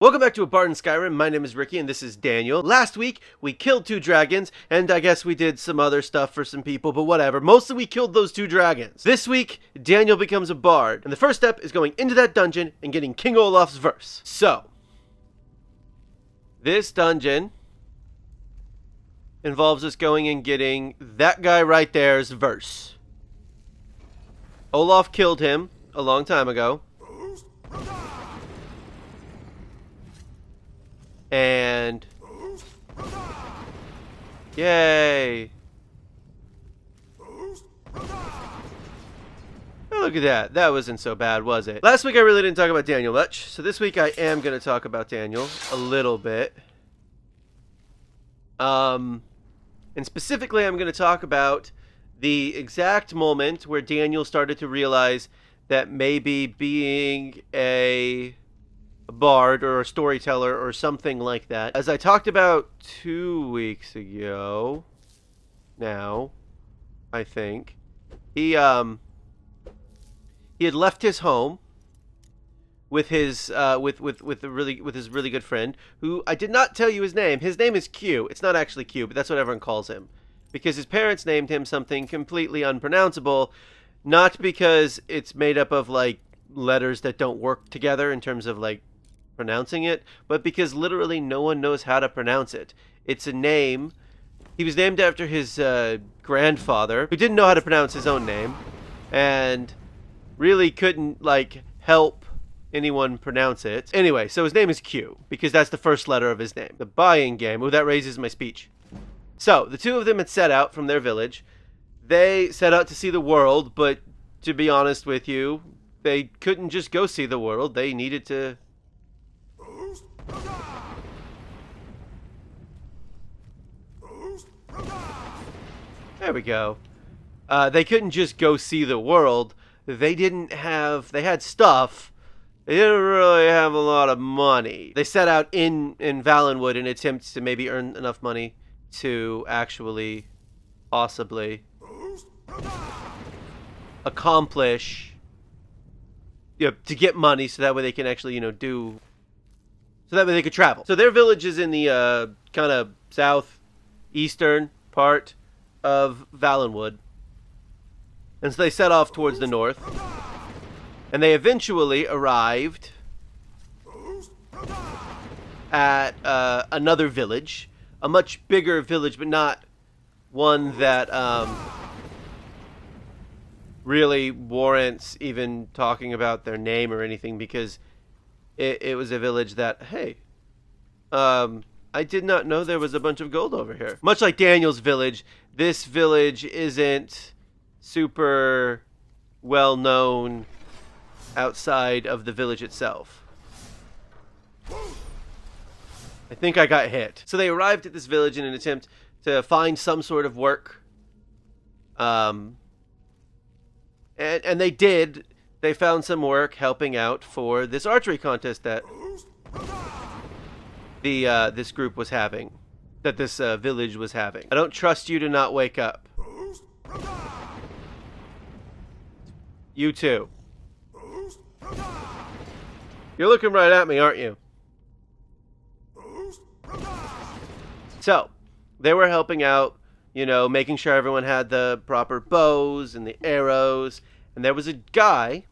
Welcome back to A Bard in Skyrim. My name is Ricky and this is Daniel. Last week, we killed 2 dragons, and I guess we did some other stuff for some people, but whatever. Mostly we killed those 2 dragons. This week, Daniel becomes a bard, and the first step is going into that dungeon and getting King Olaf's verse. So, this dungeon involves us going and getting that guy right there's verse. Olaf killed him a long time ago. And yay! Oh, look at that. That wasn't so bad, was it? Last week I really didn't talk about Daniel much, so this week I am going to talk about Daniel a little bit. And specifically I'm going to talk about the exact moment where Daniel started to realize that maybe being a bard or a storyteller or something like that. As I talked about 2 weeks ago, now, I think, he had left his home with his his really good friend, who I did not tell you his name. His name is Q. It's not actually Q, but that's what everyone calls him, because his parents named him something completely unpronounceable, not because it's made up of like letters that don't work together in terms of like pronouncing it, but because literally no one knows how to pronounce it. It's a name. He was named after his grandfather, who didn't know how to pronounce his own name, and really couldn't like help anyone pronounce it. Anyway, so his name is Q, because that's the first letter of his name. The buying game. Oh, that raises my speech. So, the two of them had set out from their village. They set out to see the world, but to be honest with you, they couldn't just go see the world. They needed to... There we go. They couldn't just go see the world. They had stuff. They didn't really have a lot of money. They set out in Valenwood in attempts to maybe earn enough money to actually, possibly, accomplish, to get money so that way they can actually, so that way they could travel. So their village is in the kind of southeastern part of Valenwood. And so they set off towards the north. And they eventually arrived at another village. A much bigger village, but not one that really warrants even talking about their name or anything, because it was a village that, hey, I did not know there was a bunch of gold over here. Much like Daniel's village, this village isn't super well known outside of the village itself. I think I got hit. So they arrived at this village in an attempt to find some sort of work. And they did. They found some work helping out for this archery contest that this group was having, that this village was having. I don't trust you to not wake up. You too. You're looking right at me, aren't you? So, they were helping out, making sure everyone had the proper bows and the arrows. And there was a guy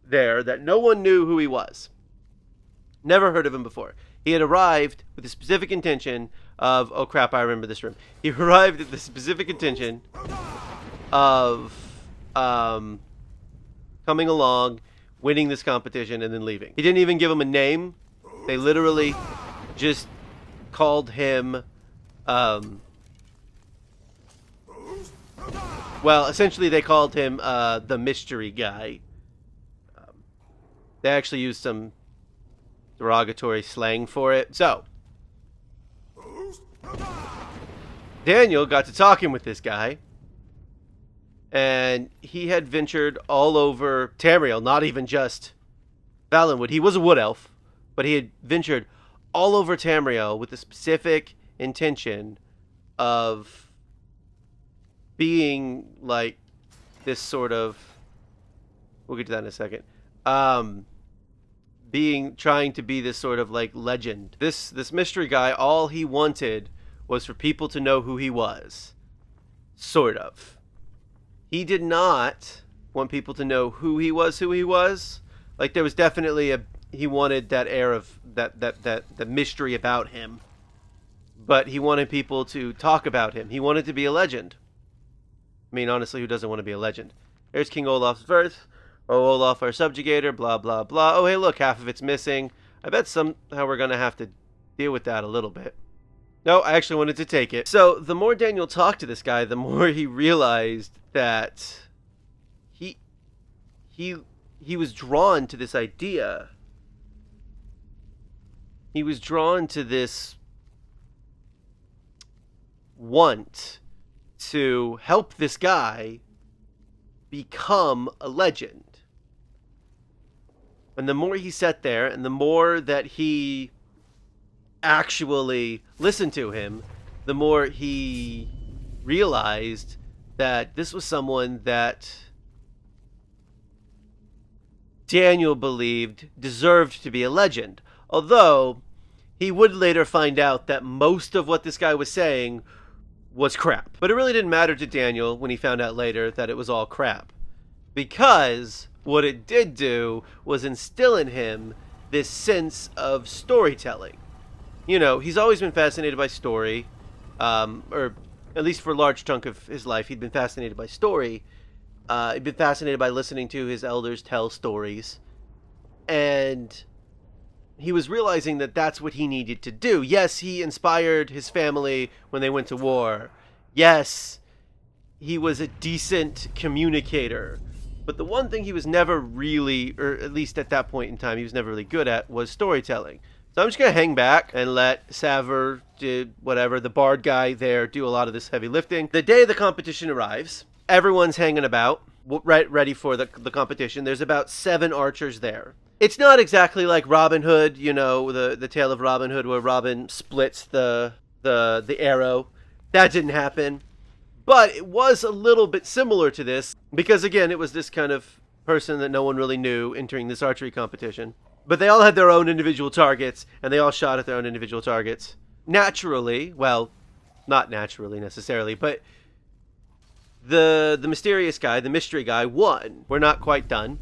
there that no one knew who he was. Never heard of him before. He had arrived with the specific intention of... Oh crap, I remember this room. He arrived with the specific intention of coming along, winning this competition, and then leaving. He didn't even give him a name. They literally just called him... well, essentially they called him the mystery guy. They actually used some derogatory slang for it. So, Daniel got to talking with this guy, and he had ventured all over Tamriel, not even just Valenwood. He was a wood elf, but he had ventured all over Tamriel with the specific intention of being like this sort of... We'll get to that in a second. trying to be this sort of like legend. This mystery guy, all he wanted was for people to know who he was. Sort of. He did not want people to know who he was. Like, there was definitely he wanted that air of the mystery about him. But he wanted people to talk about him. He wanted to be a legend. I mean, honestly, who doesn't want to be a legend? There's King Olaf's birth. Oh, Olaf, our subjugator, blah, blah, blah. Oh, hey, look, half of it's missing. I bet somehow we're going to have to deal with that a little bit. No, I actually wanted to take it. So, the more Daniel talked to this guy, the more he realized that he was drawn to this idea. He was drawn to this want to help this guy become a legend. And the more he sat there, and the more that he actually listened to him, the more he realized that this was someone that Daniel believed deserved to be a legend. Although, he would later find out that most of what this guy was saying was crap. But it really didn't matter to Daniel when he found out later that it was all crap. Because what it did do was instill in him this sense of storytelling. You know, he's always been fascinated by story, or at least for a large chunk of his life, he'd been fascinated by story. He'd been fascinated by listening to his elders tell stories. And he was realizing that that's what he needed to do. Yes, he inspired his family when they went to war. Yes, he was a decent communicator. But the one thing he was never really, or at least at that point in time, he was never really good at, was storytelling. So I'm just going to hang back and let Sapphire, the bard guy there, do a lot of this heavy lifting. The day the competition arrives, everyone's hanging about, ready for the competition. There's about 7 archers there. It's not exactly like Robin Hood, you know, the tale of Robin Hood where Robin splits the arrow. That didn't happen. But it was a little bit similar to this, because again, it was this kind of person that no one really knew entering this archery competition. But they all had their own individual targets, and they all shot at their own individual targets. Naturally, well, not naturally necessarily, but the mysterious guy, the mystery guy, won. We're not quite done.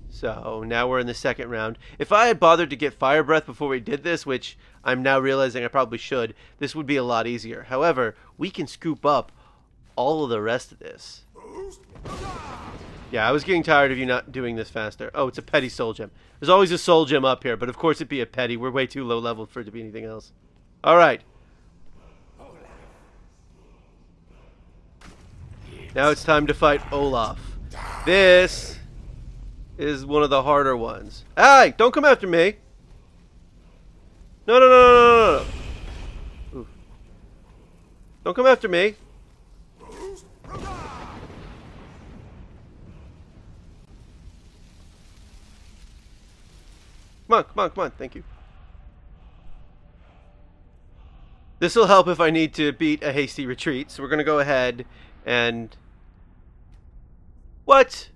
So now we're in the second round. If I had bothered to get fire breath before we did this, which I'm now realizing I probably should, this would be a lot easier. However, we can scoop up all of the rest of this. Yeah, I was getting tired of you not doing this faster. Oh, it's a petty soul gem. There's always a soul gem up here, but of course it'd be a petty. We're way too low level for it to be anything else. Alright. Now it's time to fight Olaf. This is one of the harder ones. Hey, don't come after me. No. Ooh. Don't come after me. Come on. Thank you. This will help if I need to beat a hasty retreat. So we're going to go ahead and... What?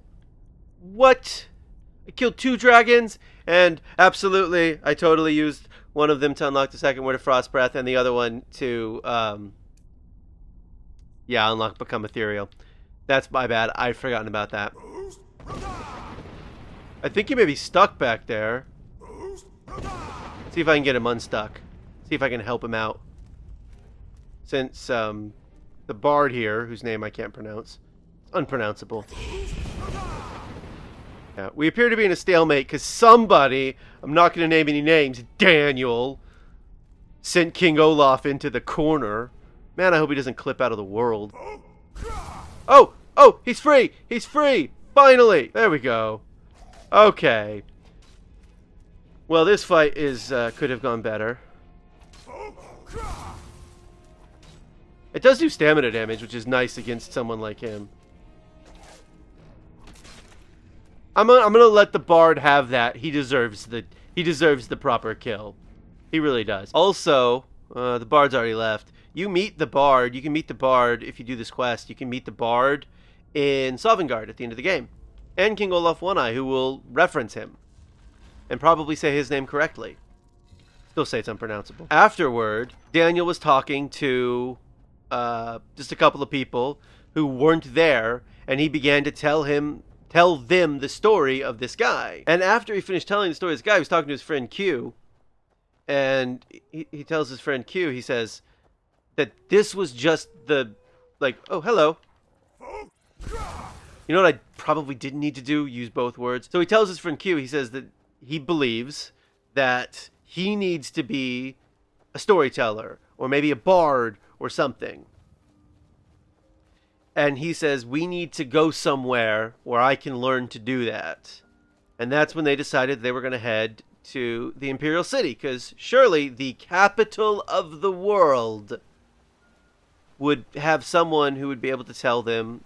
I killed 2 dragons, and absolutely, I totally used one of them to unlock the second word of Frost Breath, and the other one to, unlock Become Ethereal. That's my bad. I'd forgotten about that. I think he may be stuck back there. See if I can get him unstuck. See if I can help him out. Since, the bard here, whose name I can't pronounce, it's unpronounceable. Yeah, we appear to be in a stalemate because somebody, I'm not going to name any names, Daniel, sent King Olaf into the corner. Man, I hope he doesn't clip out of the world. Oh, he's free! He's free! Finally! There we go. Okay. Well, this fight is could have gone better. It does do stamina damage, which is nice against someone like him. I'm gonna let the bard have that. He deserves the proper kill. He really does. Also, the bard's already left. You meet the bard. You can meet the bard if you do this quest. You can meet the bard in Sovngarde at the end of the game, and King Olaf One Eye, who will reference him. and probably say his name correctly. Still say it's unpronounceable. Afterward, Daniel was talking to just a couple of people who weren't there, and he began to tell them the story of this guy. And after he finished telling the story of this guy, he was talking to his friend Q, and he tells his friend Q, he says that this was just the, like, oh, hello. You know what I probably didn't need to do? Use both words. So he tells his friend Q, he says that he believes that he needs to be a storyteller, or maybe a bard, or something. And he says, we need to go somewhere where I can learn to do that. And that's when they decided they were going to head to the Imperial City, because surely the capital of the world would have someone who would be able to tell them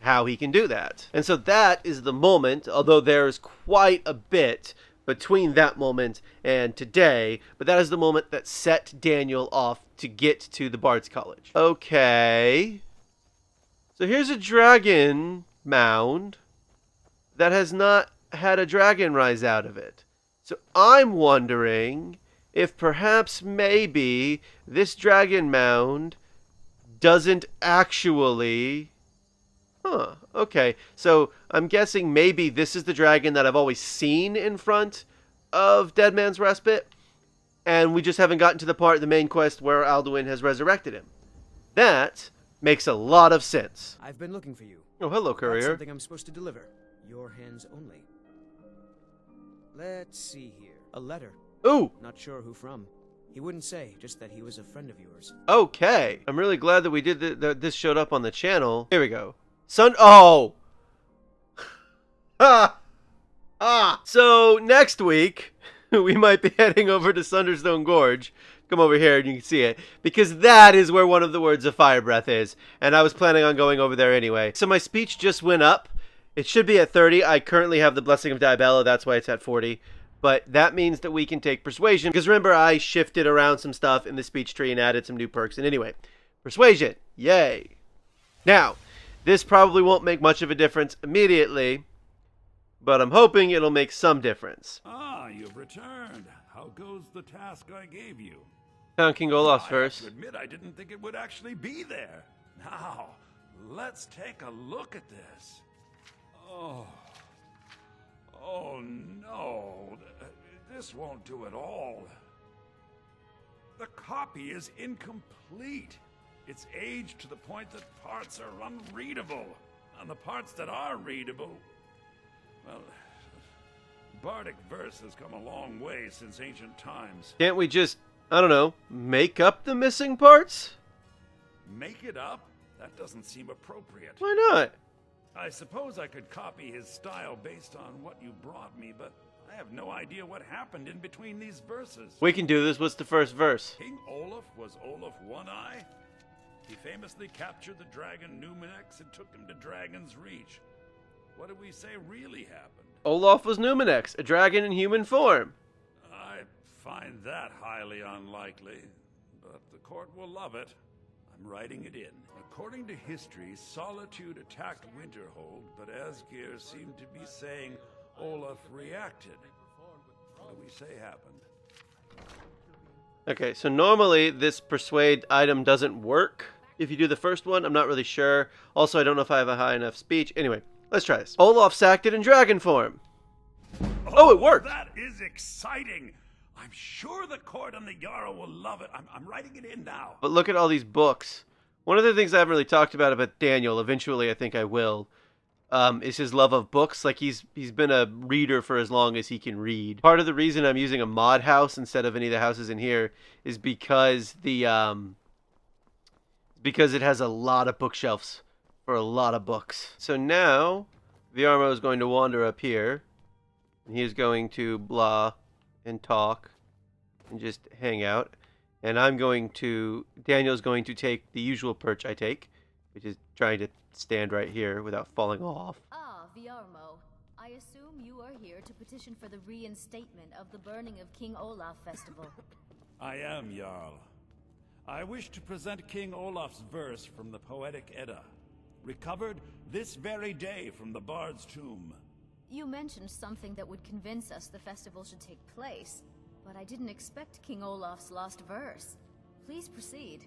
how he can do that. And so that is the moment, although there's quite a bit between that moment and today, but that is the moment that set Daniel off to get to the Bard's College. Okay. So here's a dragon mound that has not had a dragon rise out of it. So I'm wondering if perhaps maybe this dragon mound doesn't actually... Huh, okay. So I'm guessing maybe this is the dragon that I've always seen in front of Dead Man's Respite, and we just haven't gotten to the part of the main quest where Alduin has resurrected him. That makes a lot of sense. I've been looking for you. Oh, hello, courier. That's something I'm supposed to deliver. Your hands only. Let's see here. A letter. Ooh! Not sure who from. He wouldn't say, just that he was a friend of yours. Okay. I'm really glad that we did this showed up on the channel. Here we go. Oh! So, next week, we might be heading over to Sunderstone Gorge. Come over here and you can see it. Because that is where one of the words of fire breath is. And I was planning on going over there anyway. So my speech just went up. It should be at 30. I currently have the Blessing of Diabella. That's why it's at 40. But that means that we can take Persuasion. Because remember, I shifted around some stuff in the speech tree and added some new perks. And anyway, Persuasion. Yay. Now, this probably won't make much of a difference immediately. But I'm hoping it'll make some difference. Ah, you've returned. How goes the task I gave you? Found King Olaf first. I have to admit, I didn't think it would actually be there. Now, let's take a look at this. Oh no. This won't do at all. The copy is incomplete. It's aged to the point that parts are unreadable. And the parts that are readable, well, Bardic verse has come a long way since ancient times. Can't we just, I don't know, make up the missing parts? Make it up? That doesn't seem appropriate. Why not? I suppose I could copy his style based on what you brought me, but I have no idea what happened in between these verses. We can do this. What's the first verse? King Olaf was Olaf One-Eye. He famously captured the dragon Numenex and took him to Dragon's Reach. What did we say really happened? Olaf was Numenex, a dragon in human form. I find that highly unlikely, but the court will love it. I'm writing it in. According to history, Solitude attacked Winterhold, but Asgeir seemed to be saying Olaf reacted. What do we say happened? Okay, so normally this persuade item doesn't work. If you do the first one, I'm not really sure. Also, I don't know if I have a high enough speech. Anyway, let's try this. Olaf acted in dragon form. Oh, it worked! That is exciting! I'm sure the court and the Jarl will love it. I'm writing it in now. But look at all these books. One of the things I haven't really talked about Daniel, eventually I think I will, is his love of books. Like, he's been a reader for as long as he can read. Part of the reason I'm using a mod house instead of any of the houses in here is because because it has a lot of bookshelves for a lot of books. So now, Viarmo is going to wander up here, and he is going to blah and talk and just hang out. And Daniel's going to take the usual perch I take, which is trying to stand right here without falling off. Ah, Viarmo. I assume you are here to petition for the reinstatement of the burning of King Olaf festival. I am, Jarl. I wish to present King Olaf's verse from the Poetic Edda, recovered this very day from the Bard's tomb. You mentioned something that would convince us the festival should take place, but I didn't expect King Olaf's lost verse. Please proceed.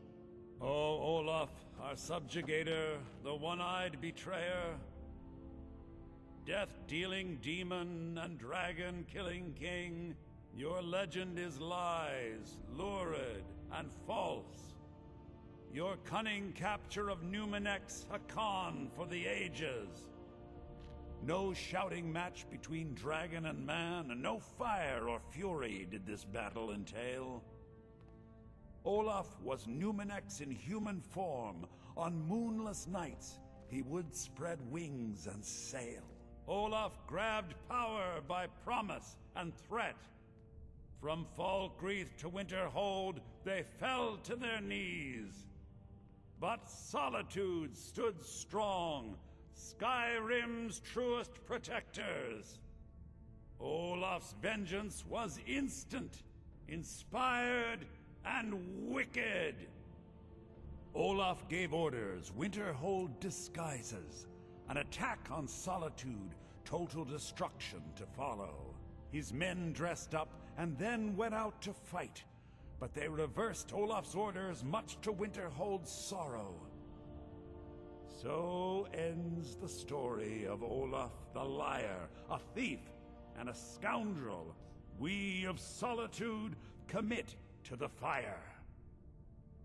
Oh, Olaf, our subjugator, the one-eyed betrayer, death-dealing demon and dragon-killing king, your legend is lies, lurid, and false. Your cunning capture of Numenex, a con for the ages. No shouting match between dragon and man, and no fire or fury did this battle entail. Olaf was Numenex in human form. On moonless nights, he would spread wings and sail. Olaf grabbed power by promise and threat. From Falkreath to Winterhold, they fell to their knees. But Solitude stood strong, Skyrim's truest protectors. Olaf's vengeance was instant, inspired, and wicked. Olaf gave orders, Winterhold disguises, an attack on Solitude, total destruction to follow. His men dressed up and then went out to fight, but they reversed Olaf's orders, much to Winterhold's sorrow. So ends the story of Olaf the liar, a thief, and a scoundrel. We of Solitude commit to the fire.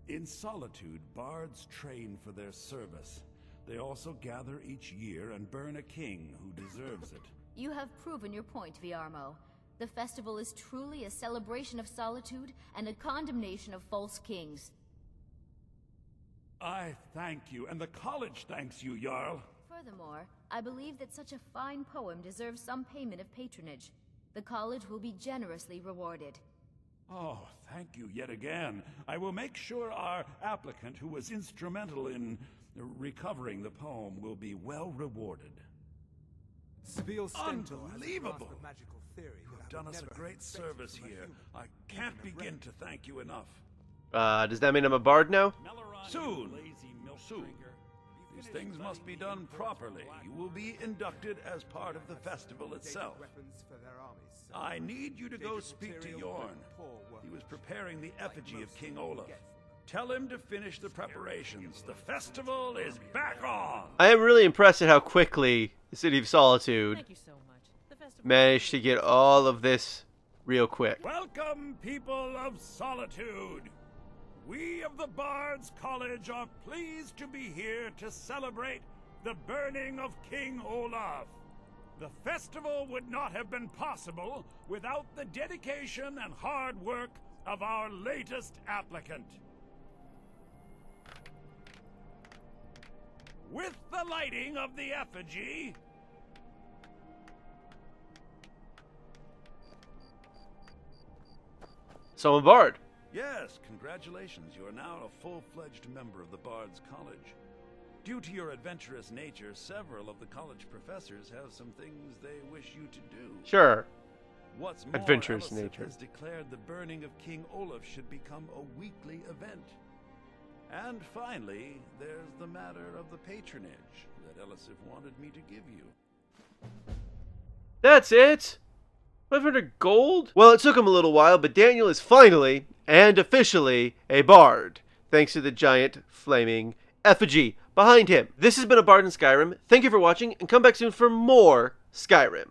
In Solitude, bards train for their service. They also gather each year and burn a king who deserves it. You have proven your point, Viarmo. The festival is truly a celebration of solitude and a condemnation of false kings. I thank you, and the college thanks you, Jarl. Furthermore, I believe that such a fine poem deserves some payment of patronage. The college will be generously rewarded. Oh, thank you yet again. I will make sure our applicant, who was instrumental in recovering the poem, will be well rewarded. Unbelievable! You have done us a great service here. I can't begin to thank you enough. Does that mean I'm a bard now? Soon. Soon. These things must be done properly. You will be inducted as part of the festival itself. I need you to go speak to Yorn. He was preparing the effigy of King Olaf. Tell him to finish the preparations. The festival is back on! I am really impressed at how quickly the City of Solitude managed to get all of this real quick. Welcome, people of Solitude! We of the Bards College are pleased to be here to celebrate the burning of King Olaf. The festival would not have been possible without the dedication and hard work of our latest applicant. With the lighting of the effigy, So I'm a bard. yes, congratulations. You are now a full-fledged member of the Bards College. Due to your adventurous nature, several of the college professors have some things they wish you to do. Sure. What's more, Adventurous Elisabeth nature. has declared the burning of King Olaf should become a weekly event. And finally, there's the matter of the patronage that Elisabeth wanted me to give you. That's it? 500 gold? Well, it took him a little while, but Daniel is finally and officially a bard, thanks to the giant flaming effigy behind him. This has been a Bard in Skyrim. Thank you for watching, and come back soon for more Skyrim.